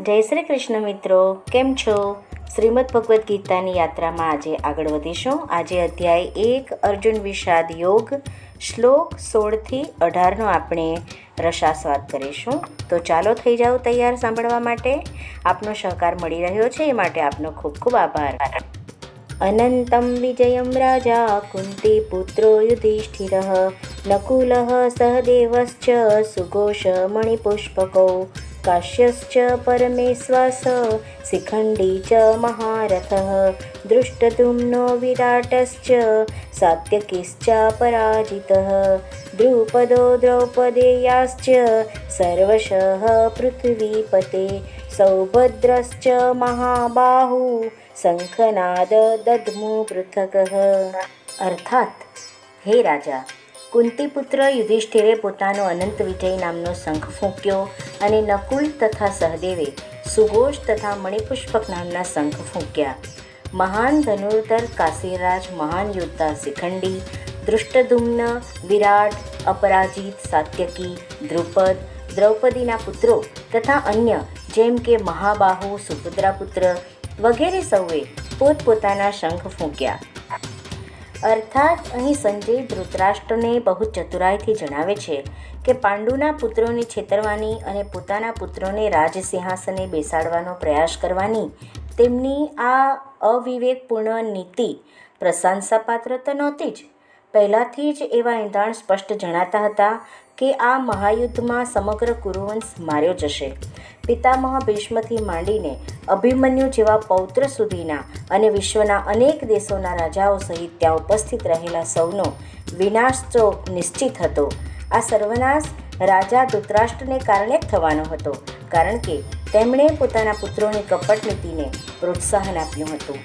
જય શ્રી કૃષ્ણ મિત્રો, કેમ છો? શ્રીમદ ભગવદ્ ગીતાની યાત્રામાં આજે આગળ વધીશું. આજે અધ્યાય 1 અર્જુન વિષાદ યોગ શ્લોક 16થી 18નો આપણે રસાસ્વાદ કરીશું. તો ચાલો થઈ જાઓ તૈયાર સાંભળવા માટે. આપનો સહકાર મળી રહ્યો છે એ માટે આપનો ખૂબ ખૂબ આભાર. અનંતમ વિજયમ રાજા કુંતી પુત્રો યુધિષ્ઠિરઃ નકુલઃ સહદેવશ્ચ સુઘોષ મણિપુષ્પકૌ કાશ્યશ્ચ પરમેશ્વાસ શિખંડી ચ મહારથઃ દૃષ્ટદ્યુમ્નો વિરાટશ્ચ સાત્યકીશ્ચ પરાજિતઃ દ્રુપદો દ્રૌપદેયાશ્ચ સર્વશઃ પૃથ્વીપતે સૌભદ્રશ્ચ મહાબાહુ શંખનાદ દદ્મુ પૃથકઃ. અર્થાત, હે રાજા, કુંતીપુત્ર યુધિષ્ઠિરે પોતાનો અનંત વિજય નામનો શંખ ફૂંક્યો અને નકુલ તથા સહદેવે સુઘોષ તથા મણિપુષ્પક નામના શંખ ફૂંક્યા. મહાન ધનુર્ધર કાશીરાજ, મહાન યોદ્ધા શિખંડી, દૃષ્ટદ્યુમ્ન, વિરાટ, અપરાજિત, સાત્યકી, દ્રુપદ, દ્રૌપદીના પુત્રો તથા અન્ય જેમ કે મહાબાહુ, સુભદ્રાપુત્ર વગેરે સૌએ પોતપોતાના શંખ ફૂંક્યા. અર્થાત અહીં સંજય ધૃતરાષ્ટ્રને બહુ ચતુરાઈથી જણાવે છે કે પાંડુના પુત્રોને છેતરવાની અને પોતાના પુત્રોને રાજસિંહાસને બેસાડવાનો પ્રયાસ કરવાની તેમની આ અવિવેકપૂર્ણ નીતિ પ્રશંસાપાત્ર તો નહોતી જ. પહેલાંથી જ એવા એંધાણ સ્પષ્ટ જણાતા હતા કે આ મહાયુદ્ધમાં સમગ્ર કુરુવંશ માર્યો જશે. પિતામહ ભીષ્મથી માંડીને અભિમન્યુ જેવા પૌત્ર સુધીના અને વિશ્વના અનેક દેશોના રાજાઓ સહિત ત્યાં ઉપસ્થિત રહેલા સૌનો વિનાશ તો નિશ્ચિત હતો. આ સર્વનાશ રાજા ધૃતરાષ્ટ્રને કારણે જ થવાનો હતો, કારણ કે તેમણે પોતાના પુત્રોની કપટ નીતિને પ્રોત્સાહન આપ્યું હતું.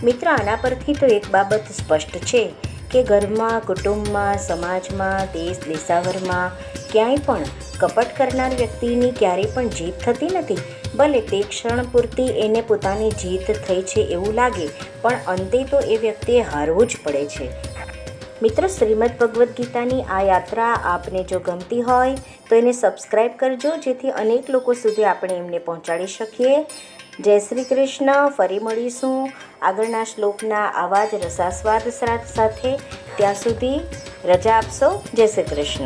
મિત્રો, આના પરથી તો એક બાબત સ્પષ્ટ છે કે ઘરમાં, કુટુંબમાં, સમાજમાં, દેશાવરમાં ક્યાંય પણ કપટ કરનાર વ્યક્તિની ક્યારેય પણ જીત થતી નથી. ભલે તે ક્ષણ પૂરતી એને પોતાની જીત થઈ છે એવું લાગે, પણ અંતે તો એ વ્યક્તિએ હારવું જ પડે છે. મિત્રો, શ્રીમદ ભગવદ્ ગીતાની આ યાત્રા આપને જો ગમતી હોય તો એને સબસ્ક્રાઈબ કરજો, જેથી અનેક લોકો સુધી આપણે એમને પહોંચાડી શકીએ. જય શ્રી કૃષ્ણ. ફરી મળીશું આગળના શ્લોકના આવા જ રસાસ્વાદ સાથે. ત્યાં સુધી રજા આપશો. જય શ્રી કૃષ્ણ.